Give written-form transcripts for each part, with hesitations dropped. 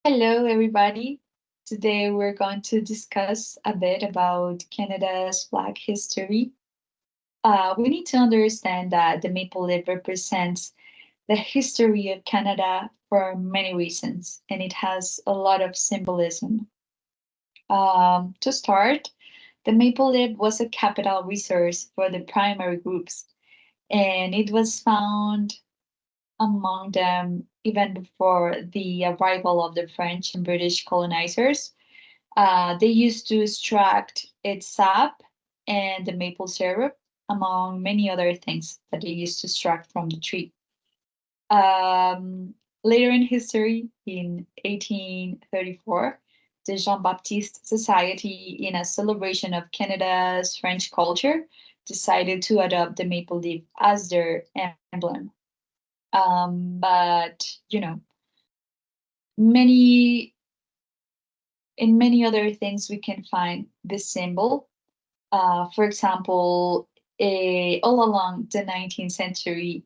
Hello, everybody. Today we're going to discuss a bit about Canada's Black history. We need to understand that the maple leaf represents the history of Canada for many reasons, and it has a lot of symbolism. To start, the maple leaf was a capital resource for the primary groups, and it was found among them even before the arrival of the French and British colonizers. They used to extract its sap and the maple syrup, among many other things that they used to extract from the tree. Um, Later in history, in 1834, the Jean Baptiste Society, in a celebration of Canada's French culture, decided to adopt the maple leaf as their emblem. But many in many other things we can find this symbol. For example, all along the 19th century,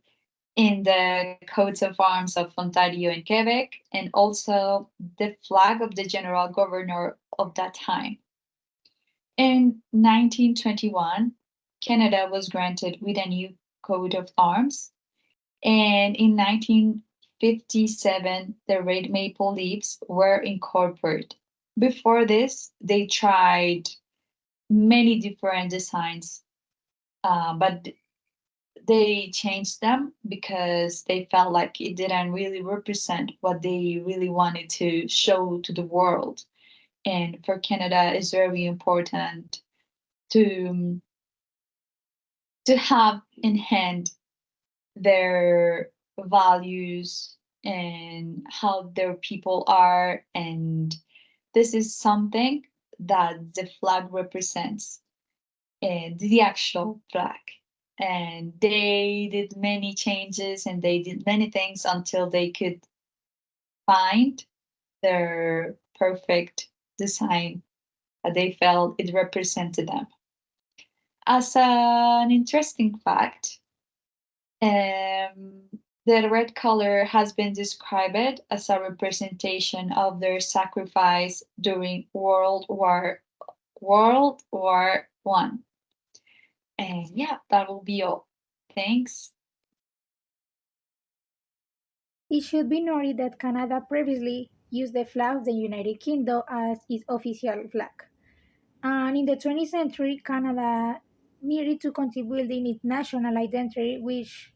in the coats of arms of Ontario and Quebec, and also the flag of the general governor of that time. In 1921, Canada was granted with a new coat of arms, and in 1957, the red maple leaves were incorporated. Before this, they tried many different designs, but they changed them because they felt like it didn't really represent what they really wanted to show to the world. And for Canada, it's very important to have in hand their values and how their people are, and this is something that the flag represents, and the actual flag. And they did many changes and they did many things until they could find their perfect design that they felt it represented them. As an interesting fact, the red color has been described as a representation of their sacrifice during World War I. And yeah, that will be all. Thanks. It should be noted that Canada previously used the flag of the United Kingdom as its official flag. And in the 20th century, Canada needed to continue building its national identity, which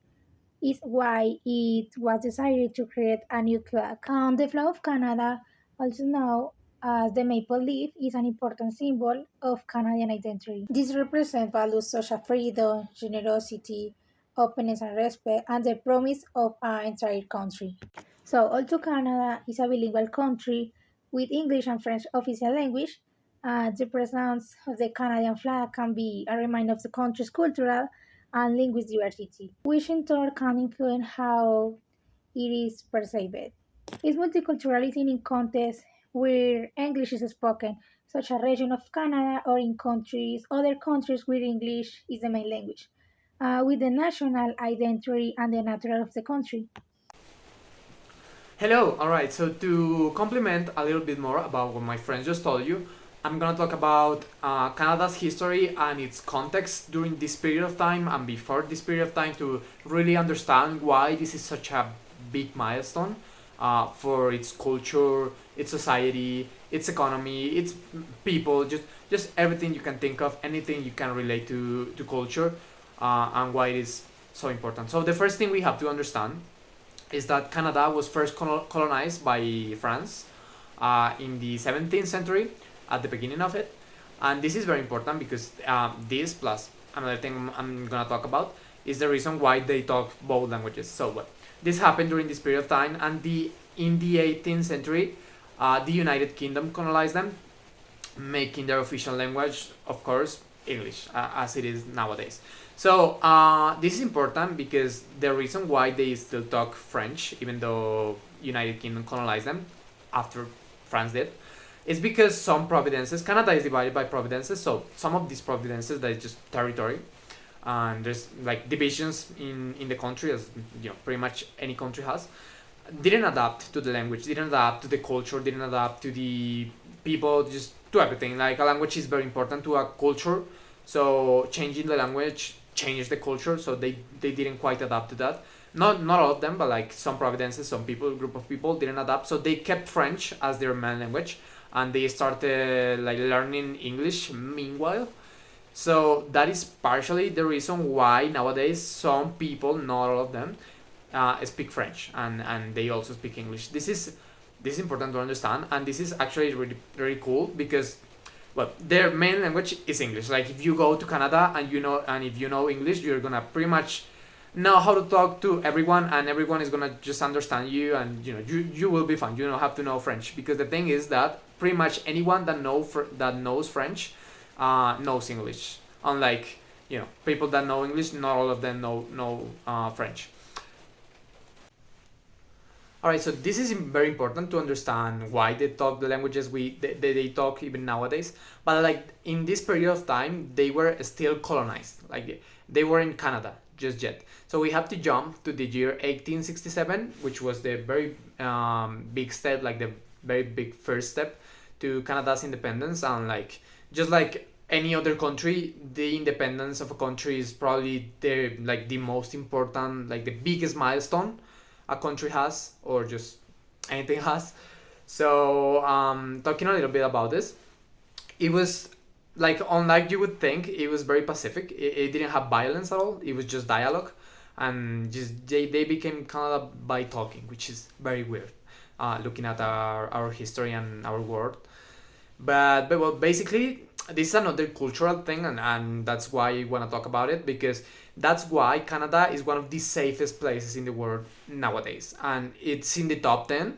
is why it was decided to create a new flag. The flag of Canada, also known as the maple leaf, is an important symbol of Canadian identity. This represents values such as freedom, generosity, openness and respect, and the promise of an entire country. So, although Canada is a bilingual country with English and French official language, the presence of the Canadian flag can be a reminder of the country's cultural and linguistic diversity, which in turn can influence how it is perceived. Its multiculturalism in contexts where English is spoken, such as region of Canada, or in other countries where English is the main language, with the national identity and the nature of the country. Hello, alright, so to complement a little bit more about what my friends just told you, I'm gonna talk about Canada's history and its context during this period of time and before this period of time to really understand why this is such a big milestone for its culture, its society, its economy, its people, just everything you can think of, anything you can relate to culture, and why it is so important. So the first thing we have to understand is that Canada was first colonized by France in the 17th century, at the beginning of it. And this is very important because this, plus another thing I'm gonna talk about, is the reason why they talk both languages so well. This happened during this period of time, and in the 18th century, the United Kingdom colonized them, making their official language, of course, English, as it is nowadays. So this is important because the reason why they still talk French, even though United Kingdom colonized them after France did, is because some provinces, Canada is divided by provinces, so some of these provinces that is just territory, and there's like divisions in the country, as pretty much any country has. didn't adapt to the language, didn't adapt to the culture, didn't adapt to the people, just to everything. Like a language is very important to a culture, so changing the language changed the culture. So they didn't quite adapt to that. Not all of them, but like some provinces, some people, group of people didn't adapt. So they kept French as their main language, and they started like learning English meanwhile. So that is partially the reason why nowadays some people, not all of them, speak French, and they also speak English. This is important to understand, and this is actually really really cool because, well, their main language is English. Like if you go to Canada and if you know English, you're gonna pretty much know how to talk to everyone, and everyone is gonna just understand you, and you will be fine. You don't have to know French, because the thing is that pretty much anyone that knows French knows English. Unlike people that know English, not all of them know French. All right, so this is very important to understand why they talk the languages they talk even nowadays. But like in this period of time, they were still colonized. Like they were in Canada just yet. So we have to jump to the year 1867, which was the very big step, like the very big first step to Canada's independence. And like just like any other country, the independence of a country is probably the most important, like the biggest milestone a country has, or just anything has. So talking a little bit about this, it was like, unlike you would think, it was very pacific. It didn't have violence at all. It was just dialogue, and just they became Canada by talking, which is very weird, looking at our history and our world. But well, basically, this is another cultural thing, and that's why I want to talk about it, because that's why Canada is one of the safest places in the world nowadays, and it's in the top 10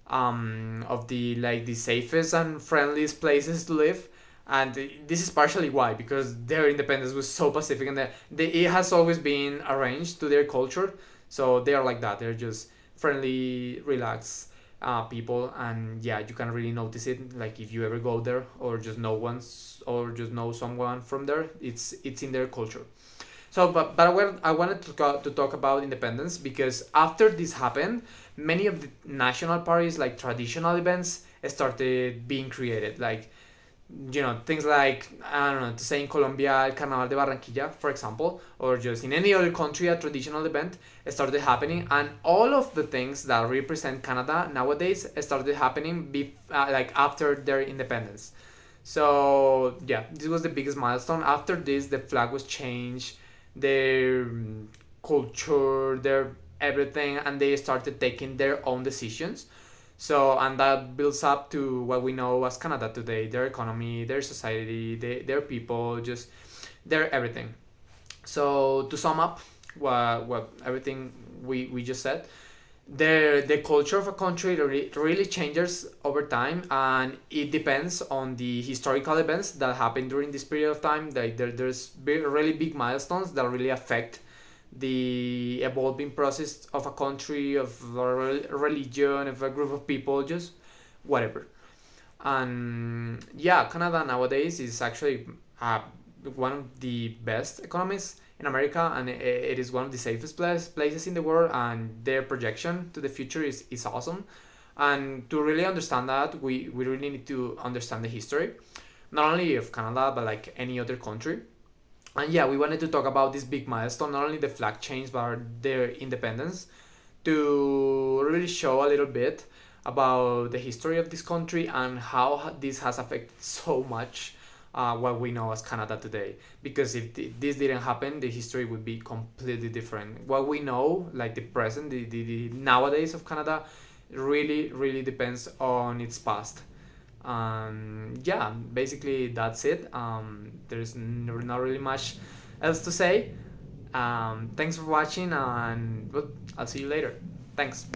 of the safest and friendliest places to live. And this is partially why, because their independence was so pacific, and it has always been arranged to their culture. So they are like that. They're just friendly, relaxed people, and yeah, you can really notice it. Like if you ever go there, or just know once, or just know someone from there, it's in their culture. So, but I wanted to talk about independence, because after this happened, many of the national parties, like traditional events, started being created. Like, things like, I don't know, to say in Colombia, El Carnaval de Barranquilla, for example, or just in any other country, a traditional event started happening. And all of the things that represent Canada nowadays started happening like after their independence. So, yeah, this was the biggest milestone. After this, the flag was changed, their culture, their everything, and they started taking their own decisions. So, and that builds up to what we know as Canada today: their economy, their society, their people, just their everything. So, to sum up what everything we just said, the culture of a country really changes over time, and it depends on the historical events that happen during this period of time. Like there's really big milestones that really affect the evolving process of a country, of a religion, of a group of people, just whatever. And yeah, Canada nowadays is actually one of the best economies in America, and it is one of the safest places in the world, and their projection to the future is awesome. And to really understand that, we really need to understand the history, not only of Canada, but like any other country. And yeah, we wanted to talk about this big milestone, not only the flag change, but their independence, to really show a little bit about the history of this country and how this has affected so much what we know as Canada today. Because if this didn't happen, the history would be completely different. What we know, like the present, the nowadays of Canada, really, really depends on its past. Yeah, basically that's it. There's not really much else to say. Thanks for watching, and well, I'll see you later. Thanks.